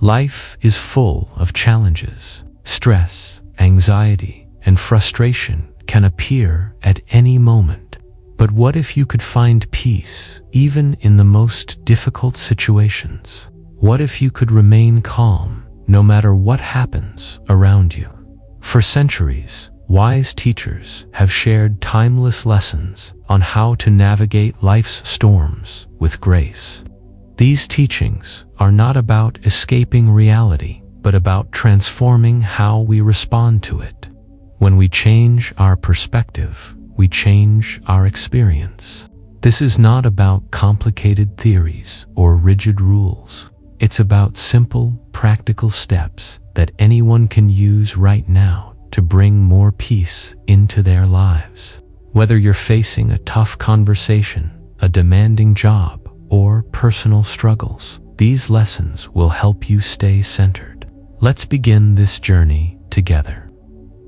Life is full of challenges. Stress, anxiety, and frustration can appear at any moment. But what if you could find peace even in the most difficult situations? What if you could remain calm no matter what happens around you? For centuries, wise teachers have shared timeless lessons on how to navigate life's storms with grace. These teachings are not about escaping reality, but about transforming how we respond to it. When we change our perspective, we change our experience. This is not about complicated theories or rigid rules. It's about simple, practical steps that anyone can use right now to bring more peace into their lives. Whether you're facing a tough conversation, a demanding job, or personal struggles, these lessons will help you stay centered. Let's begin this journey together.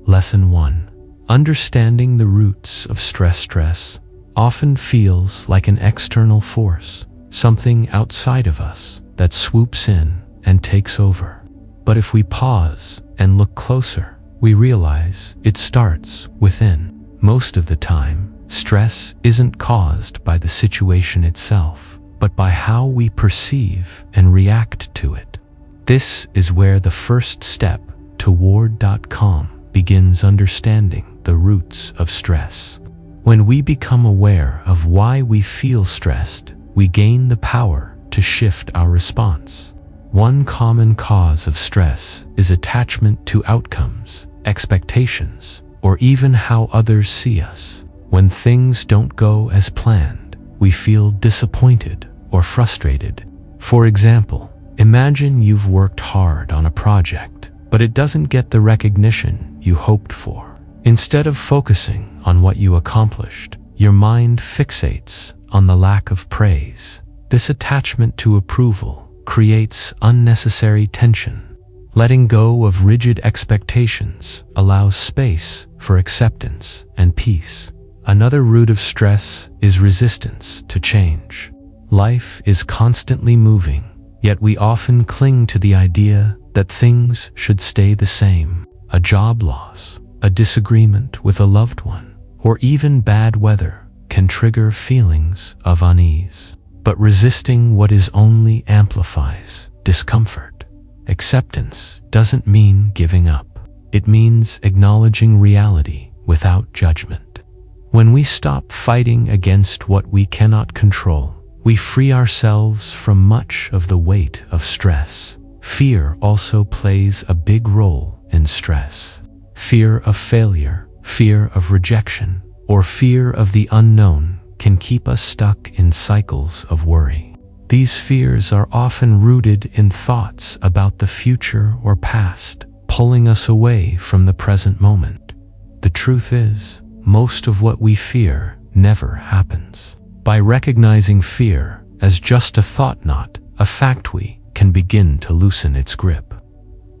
Lesson 1. Understanding the roots of stress. Stress often feels like an external force, something outside of us that swoops in and takes over. But if we pause and look closer, we realize it starts within. Most of the time, stress isn't caused by the situation itself, but by how we perceive and react to it. This is where the first step toward calm begins: understanding the roots of stress. When we become aware of why we feel stressed, we gain the power to shift our response. One common cause of stress is attachment to outcomes, expectations, or even how others see us. When things don't go as planned, we feel disappointed or frustrated. For example, imagine you've worked hard on a project, but it doesn't get the recognition you hoped for. Instead of focusing on what you accomplished, your mind fixates on the lack of praise. This attachment to approval creates unnecessary tension. Letting go of rigid expectations allows space for acceptance and peace. Another root of stress is resistance to change. Life is constantly moving, yet we often cling to the idea that things should stay the same. A job loss, a disagreement with a loved one, or even bad weather can trigger feelings of unease. But resisting what is only amplifies discomfort. Acceptance doesn't mean giving up. It means acknowledging reality without judgment. When we stop fighting against what we cannot control, we free ourselves from much of the weight of stress. Fear also plays a big role in stress. Fear of failure, fear of rejection, or fear of the unknown can keep us stuck in cycles of worry. These fears are often rooted in thoughts about the future or past, pulling us away from the present moment. The truth is, most of what we fear never happens. By recognizing fear as just a thought, not a fact, we can begin to loosen its grip.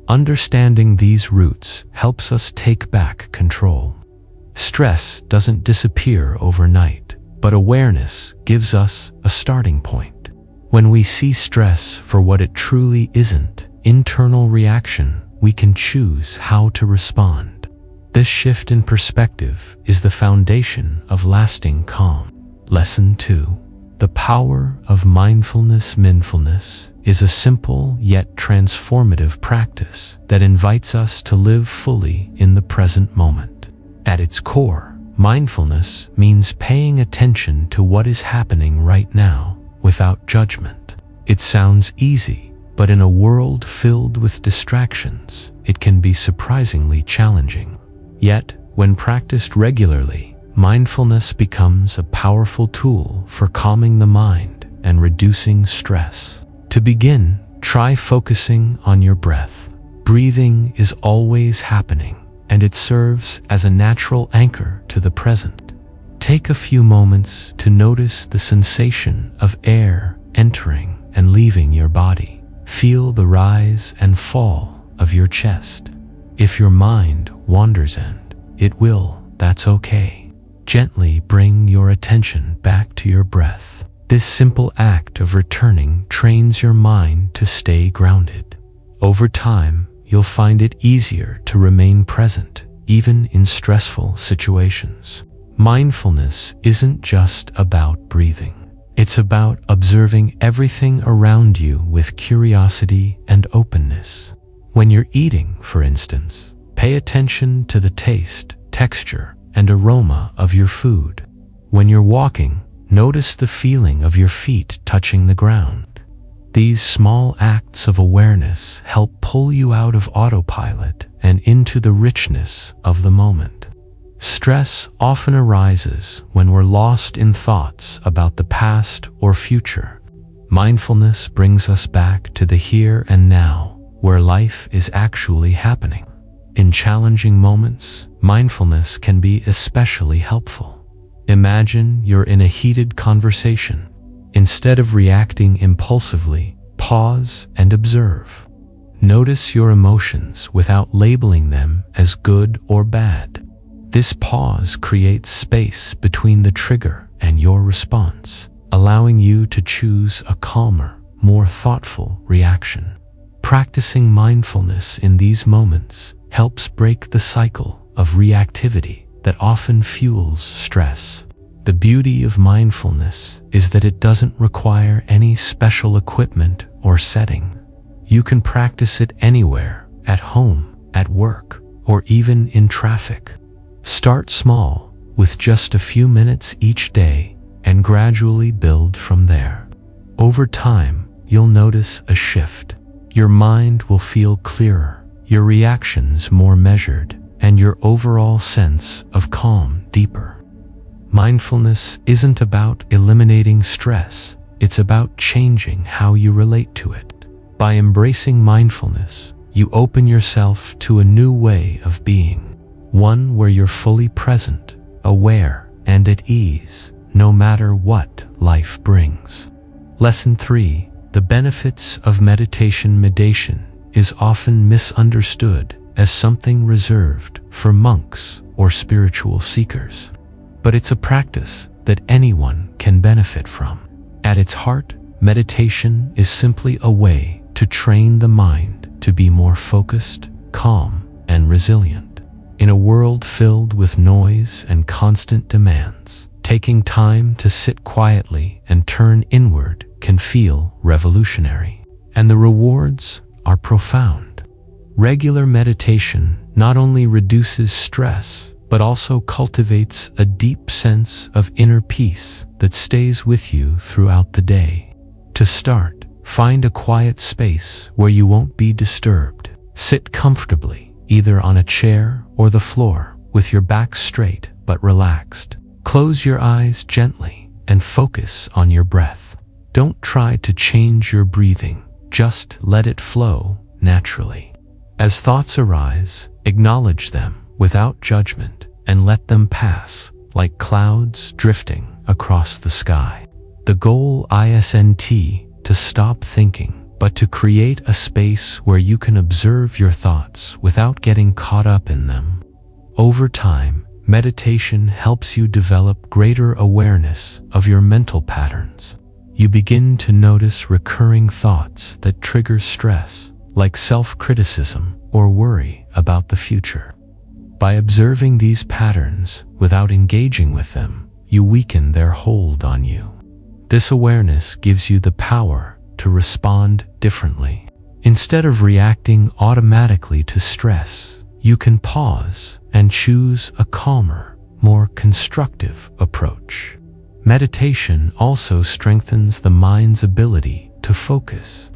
Understanding these roots helps us take back control. Stress doesn't disappear overnight, but awareness gives us a starting point. When we see stress for what it truly isn't, internal reaction, we can choose how to respond. This shift in perspective is the foundation of lasting calm. Lesson 2. The power of mindfulness. Mindfulness is a simple yet transformative practice that invites us to live fully in the present moment. At its core, mindfulness means paying attention to what is happening right now without judgment. It sounds easy, but in a world filled with distractions, it can be surprisingly challenging. Yet, when practiced regularly, mindfulness becomes a powerful tool for calming the mind and reducing stress. To begin, try focusing on your breath. Breathing is always happening, and it serves as a natural anchor to the present. Take a few moments to notice the sensation of air entering and leaving your body. Feel the rise and fall of your chest. If your mind wanders, and it will, that's okay. Gently bring your attention back to your breath. This simple act of returning trains your mind to stay grounded. Over time, you'll find it easier to remain present, even in stressful situations. Mindfulness isn't just about breathing. It's about observing everything around you with curiosity and openness. When you're eating, for instance, pay attention to the taste, texture, and aroma of your food. When you're walking, notice the feeling of your feet touching the ground. These small acts of awareness help pull you out of autopilot and into the richness of the moment. Stress often arises when we're lost in thoughts about the past or future. Mindfulness brings us back to the here and now, where life is actually happening. In challenging moments, mindfulness can be especially helpful. Imagine you're in a heated conversation. Instead of reacting impulsively, pause and observe. Notice your emotions without labeling them as good or bad. This pause creates space between the trigger and your response, allowing you to choose a calmer, more thoughtful reaction. Practicing mindfulness in these moments helps break the cycle of reactivity that often fuels stress. The beauty of mindfulness is that it doesn't require any special equipment or setting. You can practice it anywhere, at home, at work, or even in traffic. Start small, with just a few minutes each day, and gradually build from there. Over time, you'll notice a shift. Your mind will feel clearer, your reactions more measured, and your overall sense of calm deeper. Mindfulness isn't about eliminating stress, it's about changing how you relate to it. By embracing mindfulness, you open yourself to a new way of being, one where you're fully present, aware, and at ease, no matter what life brings. Lesson 3. The benefits of meditation. Meditation is often misunderstood as something reserved for monks or spiritual seekers. But it's a practice that anyone can benefit from. At its heart, meditation is simply a way to train the mind to be more focused, calm, and resilient. In a world filled with noise and constant demands, taking time to sit quietly and turn inward can feel revolutionary. And the rewards are profound. Regular meditation not only reduces stress, but also cultivates a deep sense of inner peace that stays with you throughout the day. To start, find a quiet space where you won't be disturbed. Sit comfortably, either on a chair or the floor, with your back straight but relaxed. Close your eyes gently and focus on your breath. Don't try to change your breathing, just let it flow naturally. As thoughts arise, acknowledge them without judgment and let them pass, like clouds drifting across the sky. The goal isn't to stop thinking, but to create a space where you can observe your thoughts without getting caught up in them. Over time, meditation helps you develop greater awareness of your mental patterns. You begin to notice recurring thoughts that trigger stress, like self-criticism or worry about the future. By observing these patterns without engaging with them, you weaken their hold on you. This awareness gives you the power to respond differently. Instead of reacting automatically to stress, you can pause and choose a calmer, more constructive approach. Meditation also strengthens the mind's ability to focus.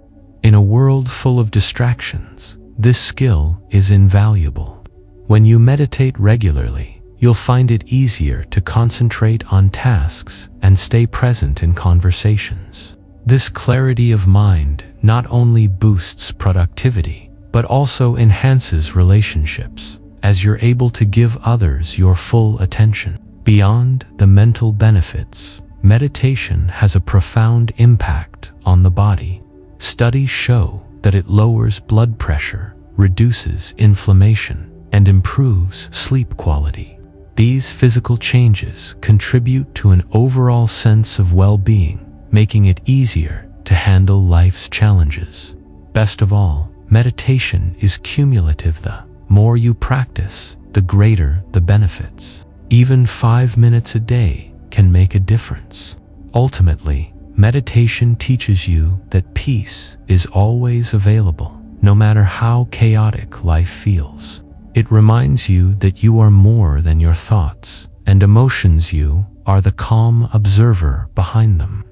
In a world full of distractions, this skill is invaluable. When you meditate regularly, you'll find it easier to concentrate on tasks and stay present in conversations. This clarity of mind not only boosts productivity, but also enhances relationships, as you're able to give others your full attention. Beyond the mental benefits, meditation has a profound impact on the body. Studies show that it lowers blood pressure, reduces inflammation, and improves sleep quality. These physical changes contribute to an overall sense of well-being, making it easier to handle life's challenges. Best of all, meditation is cumulative. The more you practice, the greater the benefits. Even 5 minutes a day can make a difference. Ultimately, meditation teaches you that peace is always available, no matter how chaotic life feels. It reminds you that you are more than your thoughts and emotions. You are the calm observer behind them.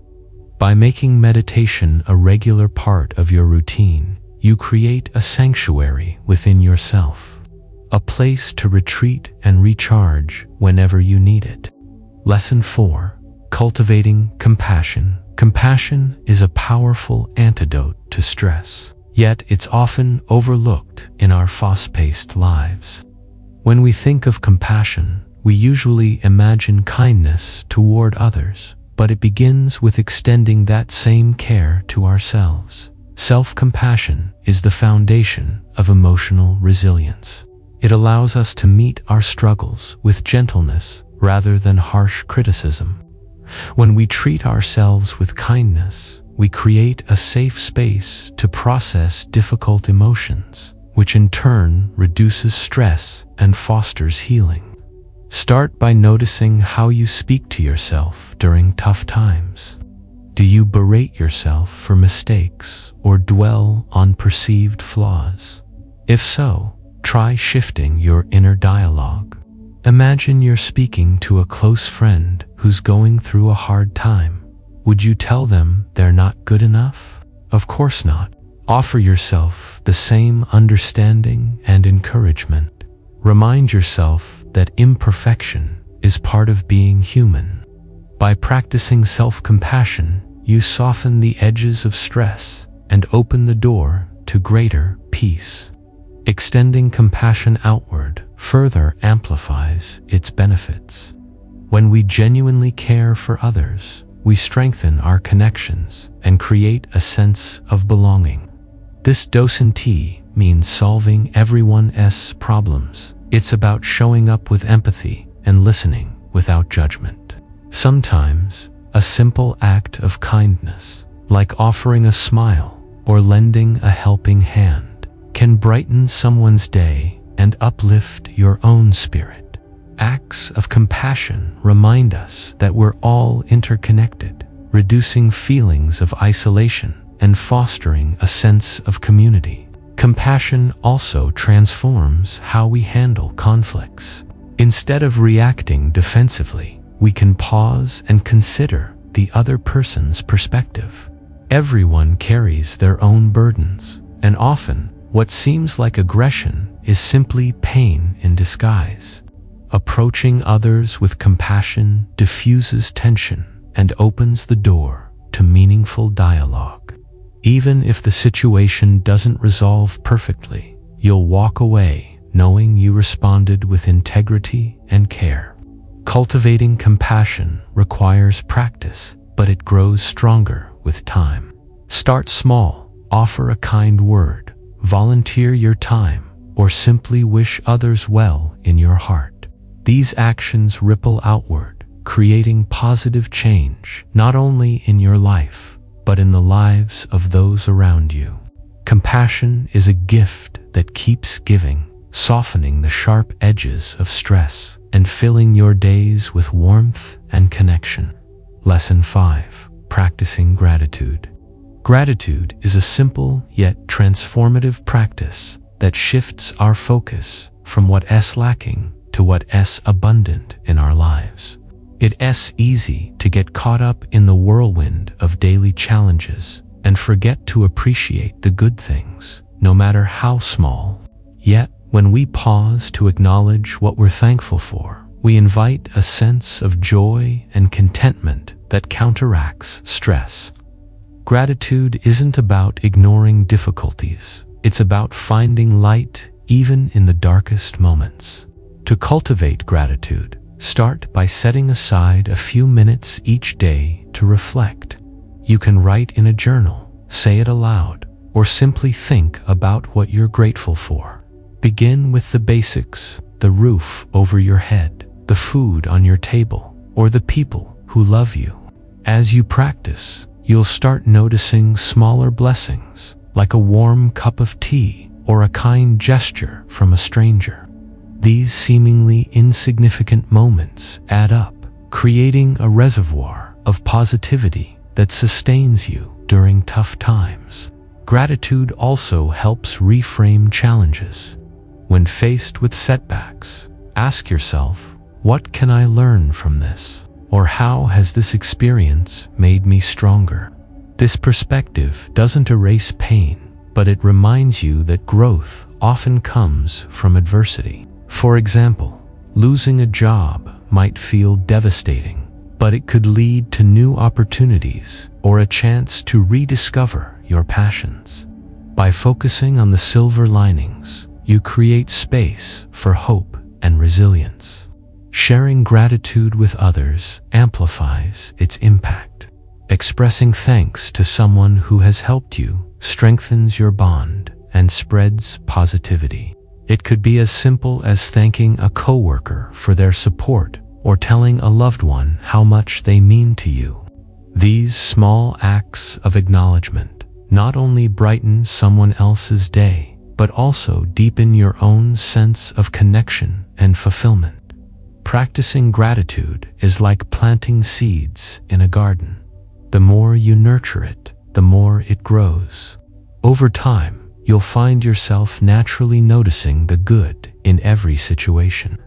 By making meditation a regular part of your routine, you create a sanctuary within yourself, a place to retreat and recharge whenever you need it. Lesson 4. Cultivating compassion. Compassion is a powerful antidote to stress, yet it's often overlooked in our fast-paced lives. When we think of compassion, we usually imagine kindness toward others, but it begins with extending that same care to ourselves. Self-compassion is the foundation of emotional resilience. It allows us to meet our struggles with gentleness rather than harsh criticism. When we treat ourselves with kindness, we create a safe space to process difficult emotions, which in turn reduces stress and fosters healing. Start by noticing how you speak to yourself during tough times. Do you berate yourself for mistakes or dwell on perceived flaws? If so, try shifting your inner dialogue. Imagine you're speaking to a close friend who's going through a hard time. Would you tell them they're not good enough? Of course not. Offer yourself the same understanding and encouragement. Remind yourself that imperfection is part of being human. By practicing self-compassion, you soften the edges of stress and open the door to greater peace. Extending compassion outward further amplifies its benefits. When we genuinely care for others, we strengthen our connections and create a sense of belonging. This docenti means solving everyone's problems. It's about showing up with empathy and listening without judgment. Sometimes, a simple act of kindness, like offering a smile or lending a helping hand, can brighten someone's day and uplift your own spirit. Acts of compassion remind us that we're all interconnected, reducing feelings of isolation and fostering a sense of community. Compassion also transforms how we handle conflicts. Instead of reacting defensively, we can pause and consider the other person's perspective. Everyone carries their own burdens, and often what seems like aggression is simply pain in disguise. Approaching others with compassion diffuses tension and opens the door to meaningful dialogue. Even if the situation doesn't resolve perfectly, you'll walk away knowing you responded with integrity and care. Cultivating compassion requires practice, but it grows stronger with time. Start small, offer a kind word, volunteer your time, or simply wish others well in your heart. These actions ripple outward, creating positive change not only in your life, but in the lives of those around you. Compassion is a gift that keeps giving, softening the sharp edges of stress and filling your days with warmth and connection. Lesson 5. Practicing gratitude. Gratitude is a simple yet transformative practice that shifts our focus from what's lacking to what's abundant in our lives. It's easy to get caught up in the whirlwind of daily challenges and forget to appreciate the good things, no matter how small. Yet, when we pause to acknowledge what we're thankful for, we invite a sense of joy and contentment that counteracts stress. Gratitude isn't about ignoring difficulties. It's about finding light even in the darkest moments. To cultivate gratitude, start by setting aside a few minutes each day to reflect. You can write in a journal, say it aloud, or simply think about what you're grateful for. Begin with the basics: the roof over your head, the food on your table, or the people who love you. As you practice, you'll start noticing smaller blessings, like a warm cup of tea or a kind gesture from a stranger. These seemingly insignificant moments add up, creating a reservoir of positivity that sustains you during tough times. Gratitude also helps reframe challenges. When faced with setbacks, ask yourself, what can I learn from this? Or how has this experience made me stronger? This perspective doesn't erase pain, but it reminds you that growth often comes from adversity. For example, losing a job might feel devastating, but it could lead to new opportunities or a chance to rediscover your passions. By focusing on the silver linings, you create space for hope and resilience. Sharing gratitude with others amplifies its impact. Expressing thanks to someone who has helped you strengthens your bond and spreads positivity. It could be as simple as thanking a coworker for their support or telling a loved one how much they mean to you. These small acts of acknowledgement not only brighten someone else's day, but also deepen your own sense of connection and fulfillment. Practicing gratitude is like planting seeds in a garden. The more you nurture it, the more it grows. Over time, you'll find yourself naturally noticing the good in every situation.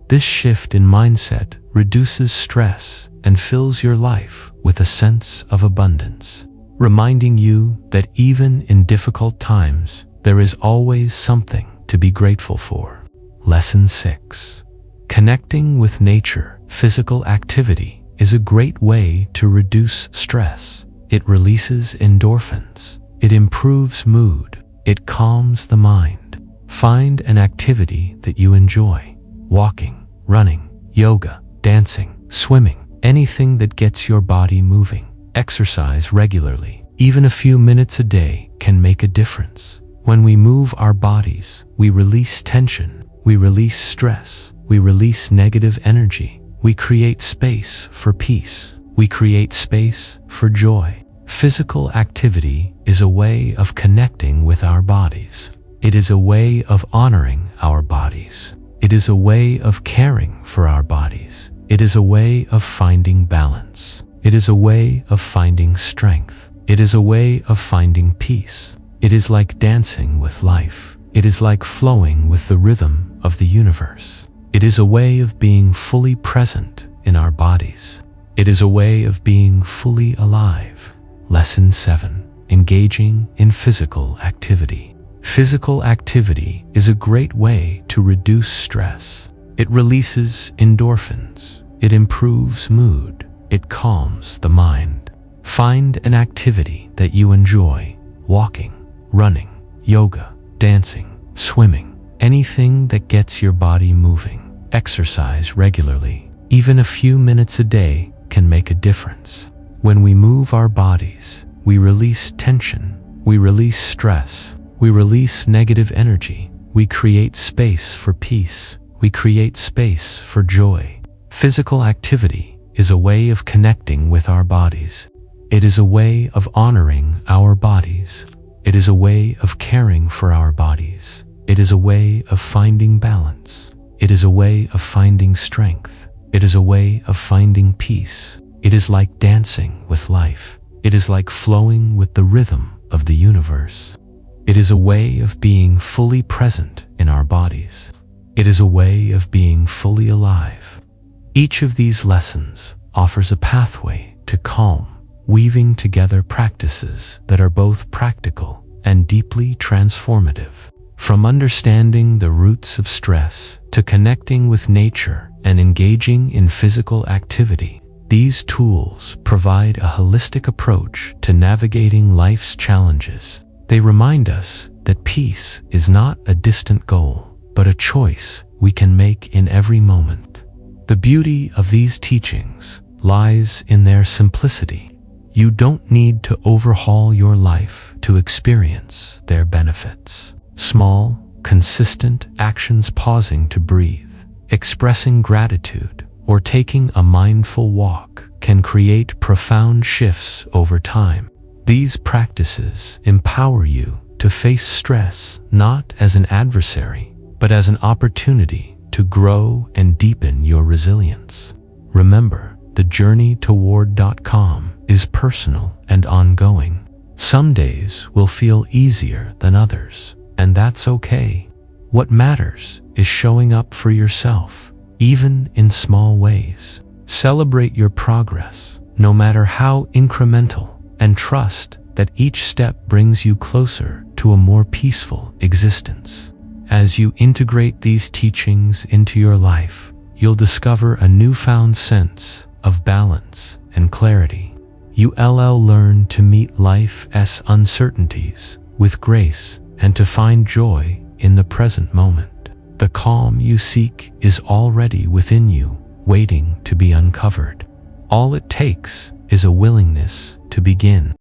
This shift in mindset reduces stress and fills your life with a sense of abundance, reminding you that even in difficult times, there is always something to be grateful for. Lesson 6. Connecting with nature. Physical activity is a great way to reduce stress. It releases endorphins. It improves mood. It calms the mind. Find an activity that you enjoy. Walking, running, yoga, dancing, swimming, anything that gets your body moving. Exercise regularly. Even a few minutes a day can make a difference. When we move our bodies, we release tension, we release stress, we release negative energy. We create space for peace. We create space for joy. Physical activity is a way of connecting with our bodies. It is a way of honoring our bodies. It is a way of caring for our bodies. It is a way of finding balance. It is a way of finding strength. It is a way of finding peace. It is like dancing with life. It is like flowing with the rhythm of the universe. It is a way of being fully present in our bodies. It is a way of being fully alive. Lesson 7. Engaging in physical activity. Physical activity is a great way to reduce stress. It releases endorphins. It improves mood. It calms the mind. Find an activity that you enjoy. Walking, running, yoga, dancing, swimming, anything that gets your body moving. Exercise regularly. Even a few minutes a day can make a difference. When we move our bodies, we release tension, we release stress, we release negative energy, we create space for peace, we create space for joy. Physical activity is a way of connecting with our bodies. It is a way of honoring our bodies. It is a way of caring for our bodies. It is a way of finding balance. It is a way of finding strength. It is a way of finding peace. It is like dancing with life. It is like flowing with the rhythm of the universe. It is a way of being fully present in our bodies. It is a way of being fully alive. Each of these lessons offers a pathway to calm, weaving together practices that are both practical and deeply transformative. From understanding the roots of stress to connecting with nature and engaging in physical activity, these tools provide a holistic approach to navigating life's challenges. They remind us that peace is not a distant goal, but a choice we can make in every moment. The beauty of these teachings lies in their simplicity. You don't need to overhaul your life to experience their benefits. Small, consistent actions, pausing to breathe, expressing gratitude, or taking a mindful walk, can create profound shifts over time. These practices empower you to face stress not as an adversary, but as an opportunity to grow and deepen your resilience. Remember, the journey toward .com is personal and ongoing. Some days will feel easier than others, and that's okay. What matters is showing up for yourself, even in small ways. Celebrate your progress, no matter how incremental, and trust that each step brings you closer to a more peaceful existence. As you integrate these teachings into your life, you'll discover a newfound sense of balance and clarity. You'll learn to meet life's uncertainties with grace and to find joy in the present moment. The calm you seek is already within you, waiting to be uncovered. All it takes is a willingness to begin.